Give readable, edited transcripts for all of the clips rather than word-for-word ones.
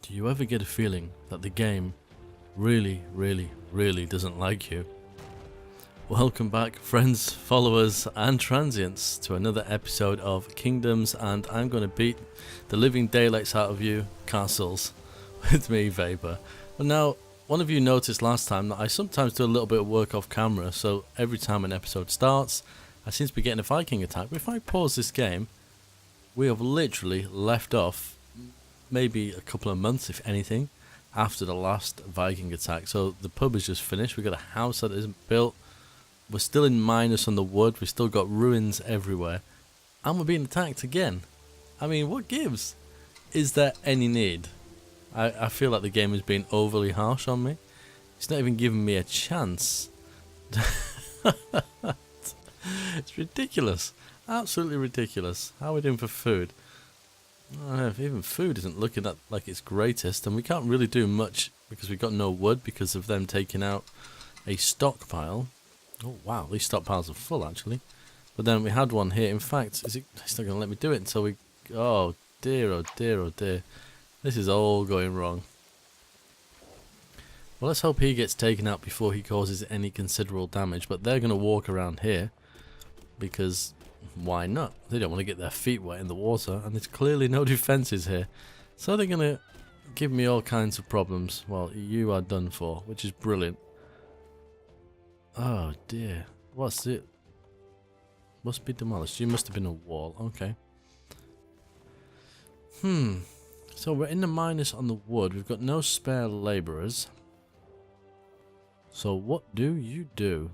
Do you ever get a feeling that the game really, really, really doesn't like you? Welcome back, friends, followers, and transients, to another episode of Kingdoms, and I'm going to beat the living daylights out of you, castles, with me, Vapor. But now, one of you noticed last time that I sometimes do a little bit of work off camera, so every time an episode starts, I seem to be getting a Viking attack. But if I pause this game, we have literally left off maybe a couple of months, if anything, after the last Viking attack. So the pub is just finished. We've got a house that isn't built. We're still in minus on the wood. We've still got ruins everywhere. And we're being attacked again. I mean, what gives? Is there any need? I feel like the game is being overly harsh on me. It's not even giving me a chance. It's ridiculous. Absolutely ridiculous. How are we doing for food? I don't know, if even food isn't looking like it's greatest, and we can't really do much because we've got no wood because of them taking out a stockpile. Oh wow, these stockpiles are full actually. But then we had one here. In fact, it's not going to let me do it until we... Oh dear, oh dear, oh dear. This is all going wrong. Well, let's hope he gets taken out before he causes any considerable damage. But they're going to walk around here because... why not? They don't want to get their feet wet in the water, and there's clearly no defences here. So they're going to give me all kinds of problems. Well, you are done for, which is brilliant. Oh dear. What's it? Must be demolished. You must have been a wall. Okay. So we're in the minus on the wood. We've got no spare labourers. So what do you do?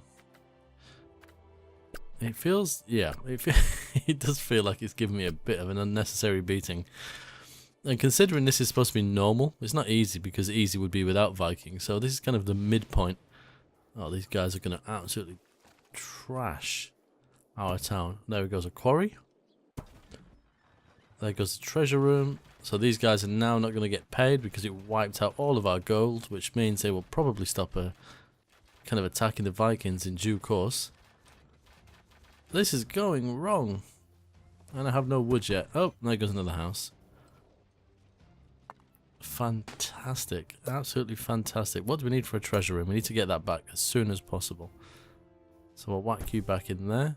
It feels, yeah, it does feel like it's giving me a bit of an unnecessary beating. And considering this is supposed to be normal, it's not easy because easy would be without Viking. So this is kind of the midpoint. Oh, these guys are going to absolutely trash our town. There goes a quarry. There goes the treasure room. So these guys are now not going to get paid because it wiped out all of our gold, which means they will probably stop kind of attacking the Vikings in due course. This is going wrong. And I have no wood yet. Oh, there goes another house. Fantastic. Absolutely fantastic. What do we need for a treasure room? We need to get that back as soon as possible. So I'll whack you back in there.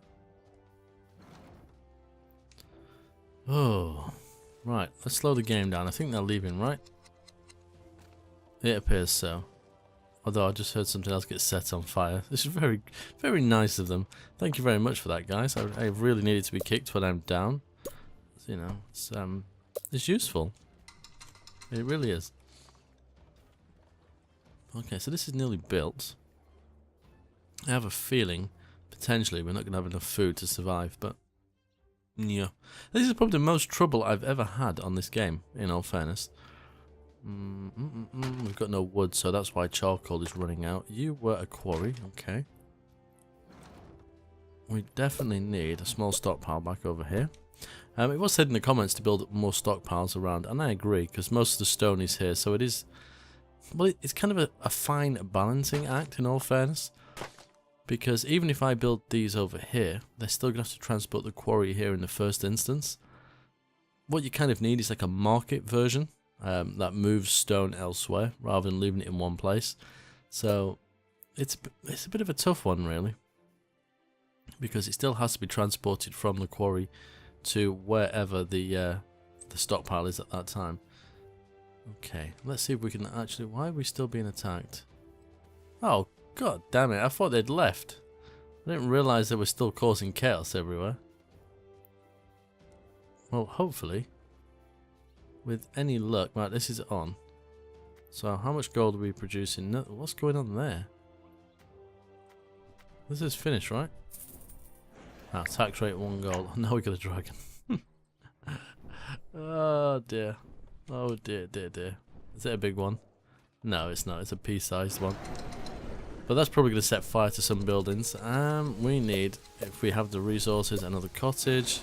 Oh. Right, let's slow the game down. I think they're leaving, right? It appears so. Although I just heard something else get set on fire. This is very, very nice of them. Thank you very much for that, guys. I really needed to be kicked when I'm down. You know, it's useful. It really is. Okay, so this is nearly built. I have a feeling, potentially, we're not going to have enough food to survive, but... yeah. This is probably the most trouble I've ever had on this game, in all fairness. We've got no wood, so that's why charcoal is running out. You were a quarry, okay. We definitely need a small stockpile back over here. It was said in the comments to build more stockpiles around, and I agree, because most of the stone is here, so it is... well, it's kind of a fine balancing act, in all fairness. Because even if I build these over here, they're still going to have to transport the quarry here in the first instance. What you kind of need is like a market version. That moves stone elsewhere rather than leaving it in one place. So it's a bit of a tough one really, because it still has to be transported from the quarry to wherever the stockpile is at that time. Okay, let's see if we can actually... why are we still being attacked? Oh god damn it, I thought they'd left. I didn't realise they were still causing chaos everywhere. Well, hopefully, with any luck... right, this is on. So how much gold are we producing? No, what's going on there? This is finished, right? Ah, tax rate 1 gold. Now we got a dragon. Oh dear. Oh dear, dear, dear. Is it a big one? No, it's not. It's a pea-sized one. But that's probably going to set fire to some buildings. We need, if we have the resources, another cottage.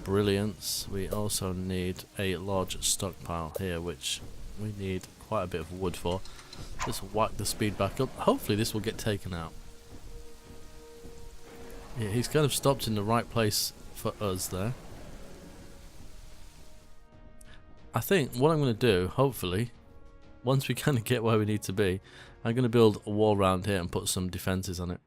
Brilliance. We also need a large stockpile here, which we need quite a bit of wood for. Let's whack the speed back up. Hopefully this will get taken out. Yeah, he's kind of stopped in the right place for us there. I think what I'm going to do, hopefully, once we kind of get where we need to be, I'm going to build a wall around here and put some defences on it.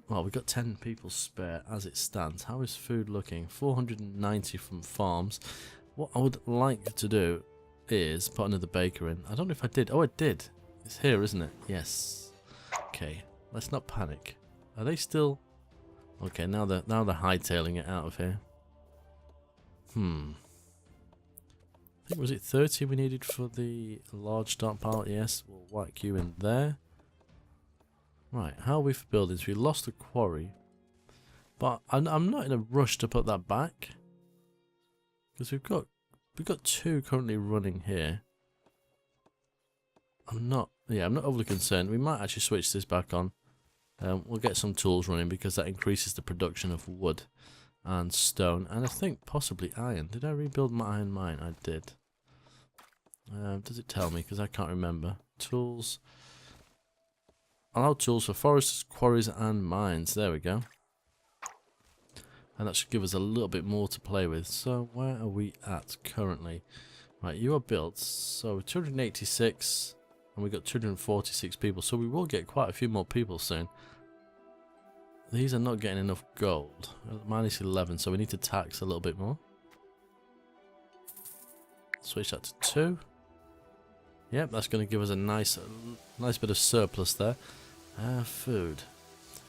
Well, we've got 10 people spare as it stands. How is food looking? 490 from farms. What I would like to do is put another baker in. I don't know if I did. Oh, I did. It's here, isn't it? Yes. Okay. Let's not panic. Are they still... Okay, now they're hightailing it out of here. I think, was it 30 we needed for the large stockpile? Yes, we'll whack you in there. Right, how are we for buildings? We lost the quarry. But I'm not in a rush to put that back. Because we've got 2 currently running here. I'm not overly concerned. We might actually switch this back on. We'll get some tools running because that increases the production of wood and stone, and I think possibly iron. Did I rebuild my iron mine? I did. Does it tell me? Because I can't remember. Tools. Allow tools for forests, quarries and mines. There we go. And that should give us a little bit more to play with. So where are we at currently? Right, you are built. So 286 and we've got 246 people. So we will get quite a few more people soon. These are not getting enough gold. Minus 11, so we need to tax a little bit more. Switch that to 2. Yep, that's going to give us a nice bit of surplus there. Food.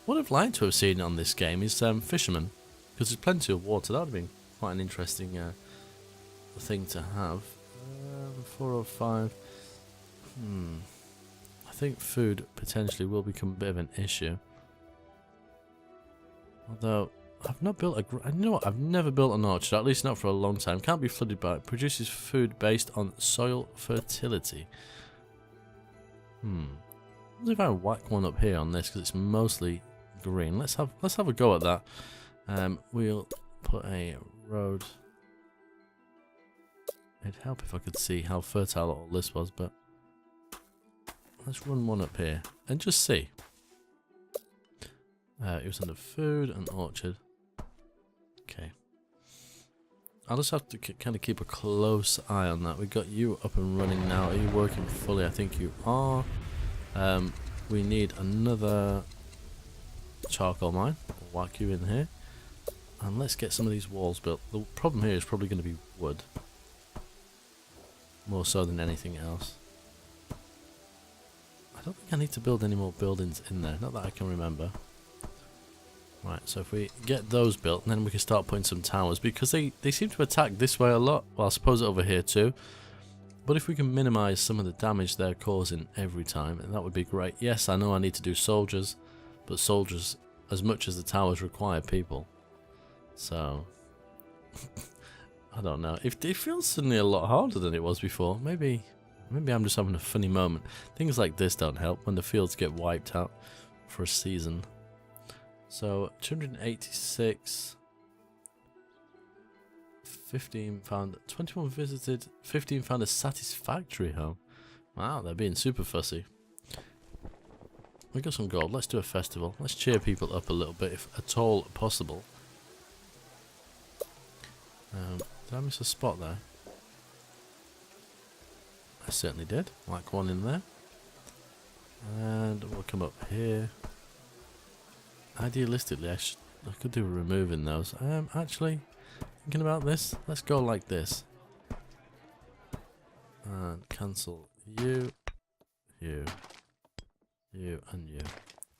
What I'd like to have seen on this game is fishermen, because there's plenty of water. That would have been quite an interesting thing to have. 405. I think food potentially will become a bit of an issue. Although, I've not built you know what, I've never built an orchard, at least not for a long time. Can't be flooded by it. Produces food based on soil fertility. What if I whack one up here on this, because it's mostly green. Let's have a go at that. We'll put a road. It'd help if I could see how fertile all this was, but let's run one up here and just see. It was under food and orchard. Okay. I'll just have to kind of keep a close eye on that. We got you up and running now. Are you working fully? I think you are. We need another charcoal mine. We'll whack you in here. And let's get some of these walls built. The problem here is probably going to be wood. More so than anything else. I don't think I need to build any more buildings in there. Not that I can remember. Right, so if we get those built, then we can start putting some towers, because they seem to attack this way a lot. Well, I suppose over here too. But if we can minimise some of the damage they're causing every time, that would be great. Yes, I know I need to do soldiers, but soldiers, as much as the towers, require people. So, I don't know. It feels suddenly a lot harder than it was before. Maybe I'm just having a funny moment. Things like this don't help when the fields get wiped out for a season. So 286, 15 found, 21 visited, 15 found a satisfactory home. Wow, they're being super fussy. We got some gold. Let's do a festival. Let's cheer people up a little bit, if at all possible. Did I miss a spot there? I certainly did. Like one in there. And we'll come up here. Idealistically, I could do removing those. Actually, thinking about this, let's go like this. And cancel you, and you.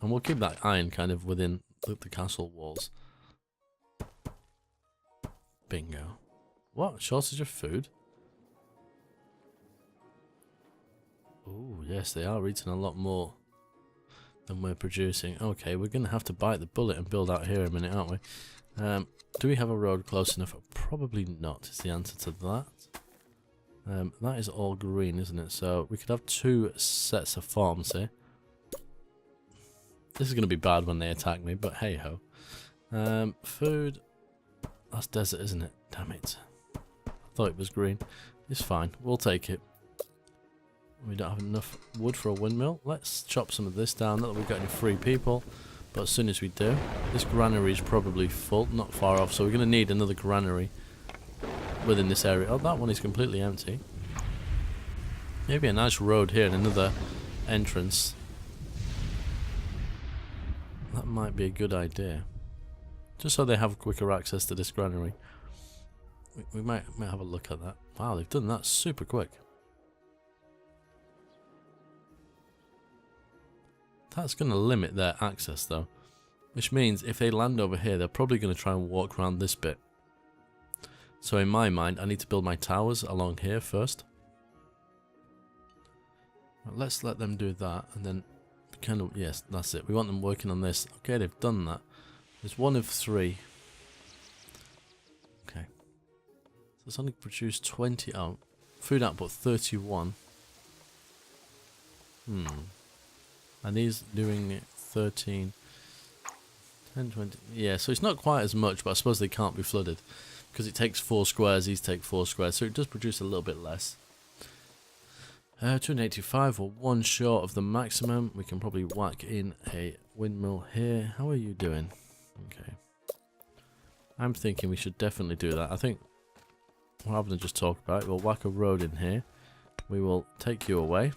And we'll keep that iron kind of within the castle walls. Bingo. What? Shortage of food? Oh, yes, they are eating a lot more than we're producing. Okay, we're going to have to bite the bullet and build out here in a minute, aren't we? Do we have a road close enough? Probably not, is the answer to that. That is all green, isn't it? So we could have 2 sets of farms here. This is going to be bad when they attack me, but hey ho. Food. That's desert, isn't it? Damn it. I thought it was green. It's fine. We'll take it. We don't have enough wood for a windmill. Let's chop some of this down. Not that we've got any free people, but as soon as we do, this granary is probably full, not far off, so we're going to need another granary. within this area. Oh, that one is completely empty. Maybe a nice road here and another entrance. That might be a good idea. Just so they have quicker access to this granary. We might have a look at that. Wow, they've done that super quick. That's going to limit their access though. Which means if they land over here, they're probably going to try and walk around this bit. So in my mind, I need to build my towers along here first. Let's let them do that, and then kind of, yes, that's it. We want them working on this. Okay, they've done that. There's one of 3. Okay. So it's only produced 20. Oh, food output 31. And he's doing it 13. 10, 20. Yeah, so it's not quite as much, but I suppose they can't be flooded. Because it takes 4 squares, these take 4 squares, so it does produce a little bit less. 285, or 1 short of the maximum. We can probably whack in a windmill here. How are you doing? Okay. I'm thinking we should definitely do that. I think, rather than just talk about it, we'll whack a road in here. We will take you away.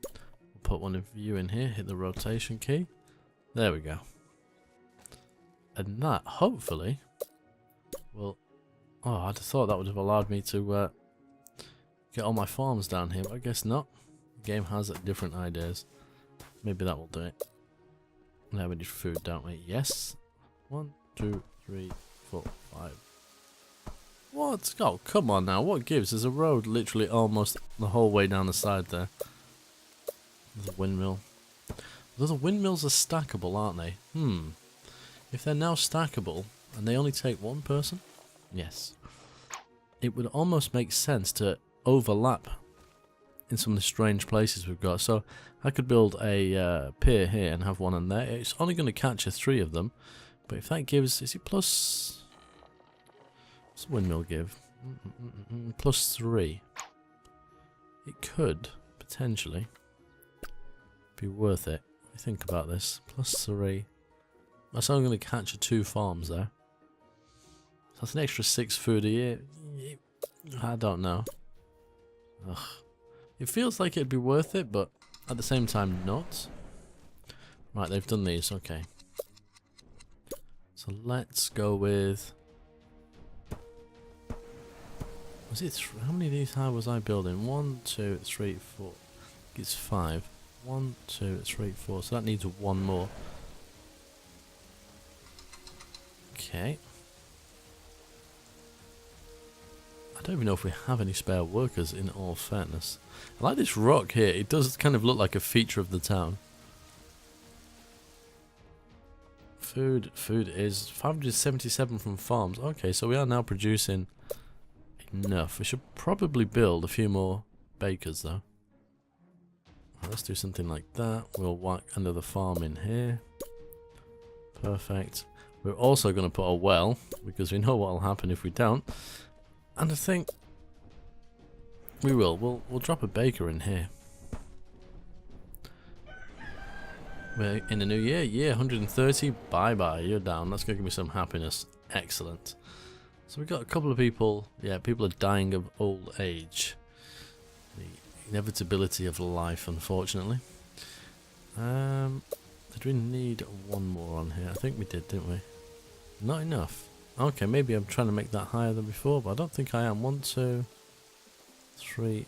We'll put one of you in here, hit the rotation key. There we go. And that, hopefully, will... Oh, I'd have thought that would have allowed me to get all my farms down here, but I guess not. The game has different ideas. Maybe that will do it. Now we need food, don't we? Yes. 1, 2, 3, 4, 5. What? Oh, come on now. What gives? There's a road literally almost the whole way down the side there. There's a windmill. Though the windmills are stackable, aren't they? If they're now stackable, and they only take 1 person? Yes. It would almost make sense to overlap in some of the strange places we've got. So I could build a pier here and have one on there. It's only going to capture 3 of them. But if that gives... Is it plus... What's the windmill give? Plus 3. It could, potentially, be worth it. Think about this. Plus 3. That's only going to capture 2 farms there. So that's an extra 6 food a year. I don't know. Ugh. It feels like it'd be worth it, but at the same time not. Right, they've done these. Okay. So let's go with... Was it how many of these high was I building? 1, 2, 3, 4. It's 5. 1, 2, 3, 4. So that needs 1 more. Okay. I don't even know if we have any spare workers, in all fairness. I like this rock here. It does kind of look like a feature of the town. Food is 577 from farms. Okay, so we are now producing enough. We should probably build a few more bakers though. Let's do something like that. We'll whack another farm in here. Perfect. We're also going to put a well, because we know what will happen if we don't. And I think we will. We'll drop a baker in here. We're in a new year. Year 130. Bye-bye. You're down. That's going to give me some happiness. Excellent. So we've got a couple of people. Yeah, people are dying of old age. The inevitability of life, unfortunately. Did we need 1 more on here? I think we did, didn't we? Not enough. Okay, maybe I'm trying to make that higher than before, but I don't think I am. 1, 2, 3,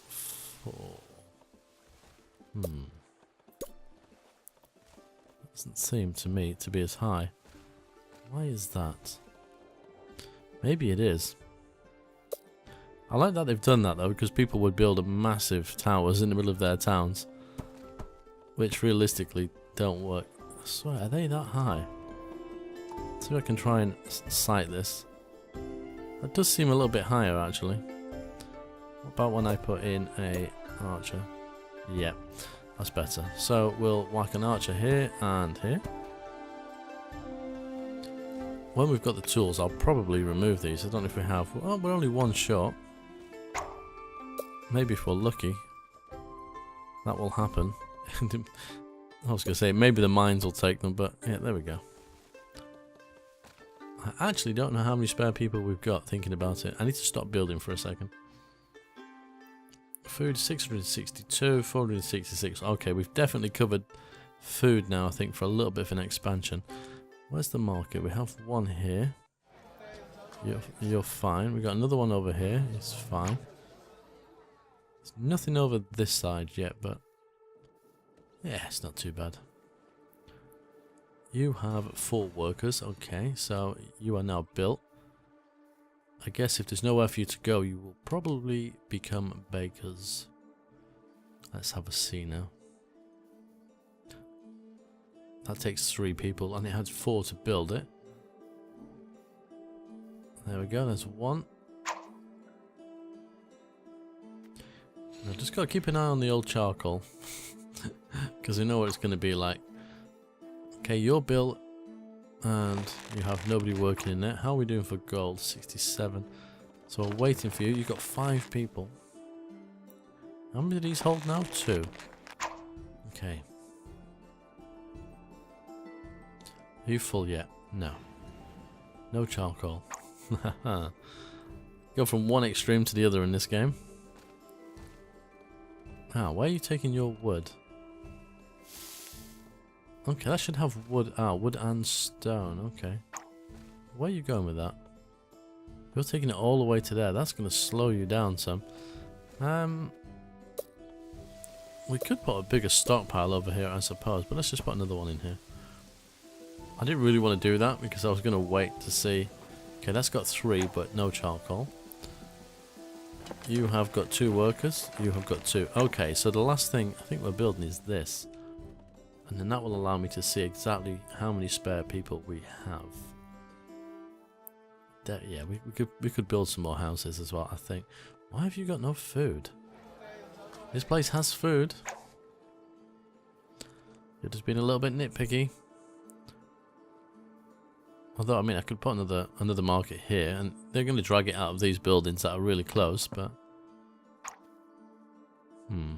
4. Doesn't seem to me to be as high. Why is that? Maybe it is. I like that they've done that though, because people would build massive towers in the middle of their towns, which realistically don't work. I swear, are they that high? Let's see if I can try and sight this. That does seem a little bit higher actually. What about when I put in a archer? Yeah, that's better. So we'll whack an archer here and here. When we've got the tools, I'll probably remove these. I don't know if we have. Oh, we're only 1 short. Maybe if we're lucky, that will happen. I was going to say, maybe the mines will take them, but yeah, there we go. I I actually don't know how many spare people we've got, thinking about it. I need to stop building for a second. Food 662, 466. Okay, we've definitely covered food now, I think, for a little bit of an expansion. Where's the market? We have one here. You're fine. We've got another one over here. It's fine. There's nothing over this side yet, but yeah, it's not too bad. You have 4 workers. Okay, so you are now built. I guess if there's nowhere for you to go, you will probably become bakers. Let's have a see now. That takes 3 people, and it has 4 to build it. There we go, there's 1. I've just got to keep an eye on the old charcoal. Because we know what it's going to be like. Okay, you're built. And you have nobody working in it. How are we doing for gold? 67. So we're waiting for you. You've got 5 people. How many do these hold now? 2. Okay. Are you full yet? No. No charcoal. Go from one extreme to the other in this game. Ah, where are you taking your wood? Okay, that should have wood. Ah, wood and stone. Okay. Where are you going with that? You're taking it all the way to there. That's going to slow you down some. We could put a bigger stockpile over here, I suppose, but let's just put another one in here. I didn't really want to do that because I was going to wait to see. Okay, that's got 3, but no charcoal. You have got 2 workers. You have got 2. Okay, so the last thing I think we're building is this. And then that will allow me to see exactly how many spare people we have. Yeah, we could build some more houses as well, I think. Why have you got no food? This place has food. You're just being a little bit nitpicky. Although, I mean, I could put another market here, and they're going to drag it out of these buildings that are really close, but... Okay,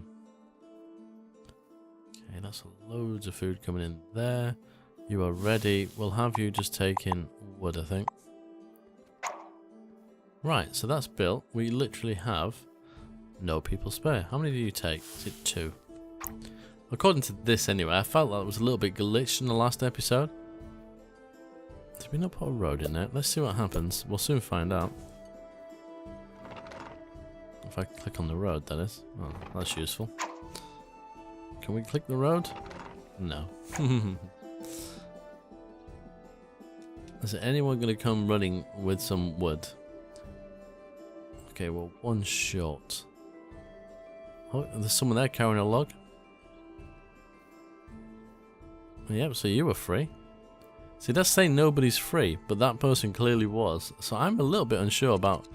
that's loads of food coming in there. You are ready. We'll have you just taking wood, I think. Right, so that's built. We literally have no people spare. How many do you take? Is it 2? According to this anyway, I felt like it was a little bit glitched in the last episode. Did we not put a road in there? Let's see what happens. We'll soon find out. If I click on the road, that is. Oh, that's useful. Can we click the road? No. Is there anyone going to come running with some wood? Okay, well, 1 short. Oh, there's someone there carrying a log. Yep, so you were free. See, that's saying nobody's free, but that person clearly was. So I'm a little bit unsure about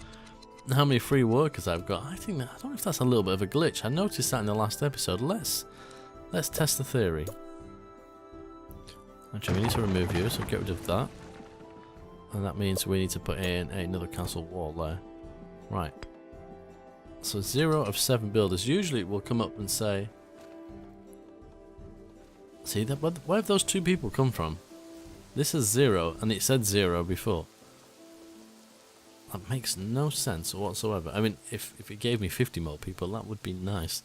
how many free workers I've got. I don't know if that's a little bit of a glitch. I noticed that in the last episode. Let's test the theory. Actually, we need to remove you, so get rid of that. And that means we need to put in another castle wall there. Right. So 0 of 7 builders. Usually it will come up and say... See, where have those 2 people come from? This is 0, and it said 0 before. That makes no sense whatsoever. I mean, if it gave me 50 more people, that would be nice.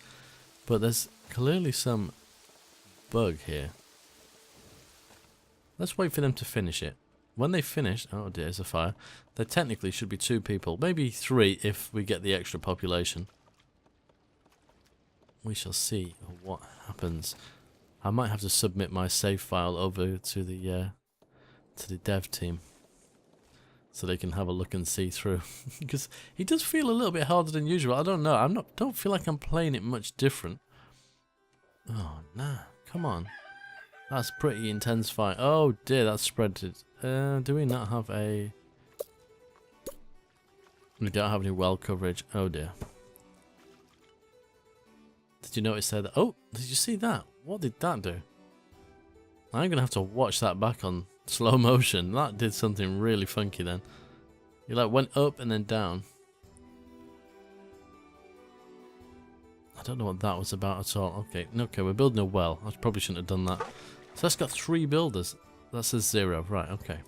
But there's clearly some bug here. Let's wait for them to finish it. When they finish... Oh dear, there's a fire. There technically should be 2 people. Maybe 3 if we get the extra population. We shall see what happens. I might have to submit my save file over to the dev team, so they can have a look and see through. Because he does feel a little bit harder than usual. I don't know. Don't feel like I'm playing it much different. Oh nah, come on. That's pretty intense fight. Oh dear, that's spread. Do we not have a? We don't have any well coverage. Oh dear. Did you notice there that? Oh, did you see that? What did that do? I'm gonna have to watch that back on slow motion. That did something really funky then. You like went up and then down. I don't know what that was about at all. Okay, we're building a well. I probably shouldn't have done that. So that's got 3 builders. That says 0. Right, okay.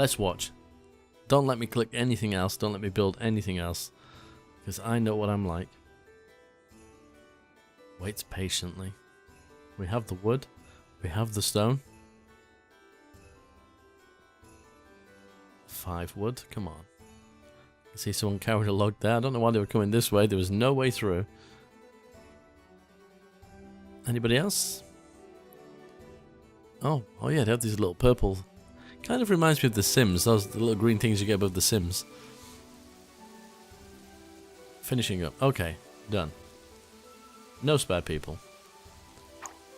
Let's watch. Don't let me click anything else. Don't let me build anything else. Because I know what I'm like. Waits patiently. We have the wood. We have the stone. 5 wood. Come on. I see someone carried a log there. I don't know why they were coming this way. There was no way through. Anybody else? Oh yeah, they have these little purple. Kind of reminds me of The Sims. Those the little green things you get above The Sims. Finishing up. Okay, done. No spare people.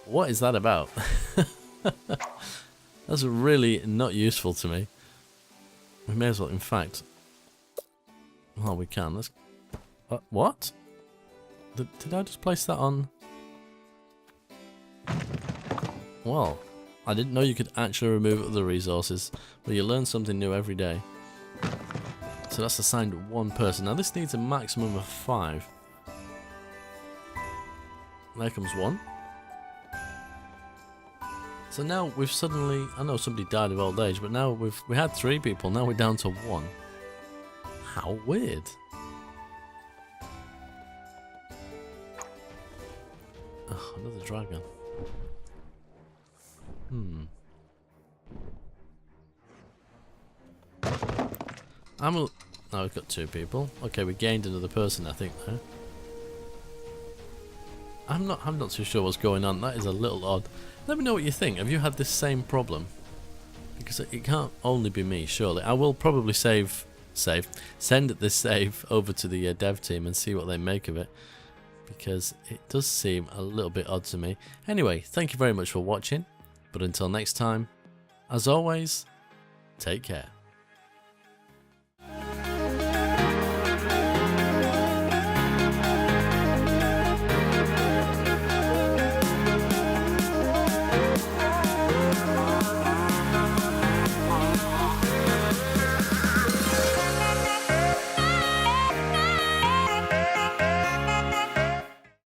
What is that about? That's really not useful to me. We may as well, in fact. Well, we can. Let's. What? Did I just place that on? Well, I didn't know you could actually remove other resources, but you learn something new every day. So that's assigned 1 person. Now this needs a maximum of 5. There comes 1. So now we've suddenly, I know somebody died of old age, but now we had 3 people, now we're down to 1. How weird. Oh, another dragon. Now we've got 2 people. Okay, we gained another person, I think, there. I'm not too sure what's going on. That is a little odd. Let me know what you think. Have you had this same problem? Because it can't only be me, surely. I will probably send this save over to the dev team and see what they make of it. Because it does seem a little bit odd to me. Anyway, thank you very much for watching. But until next time, as always, take care.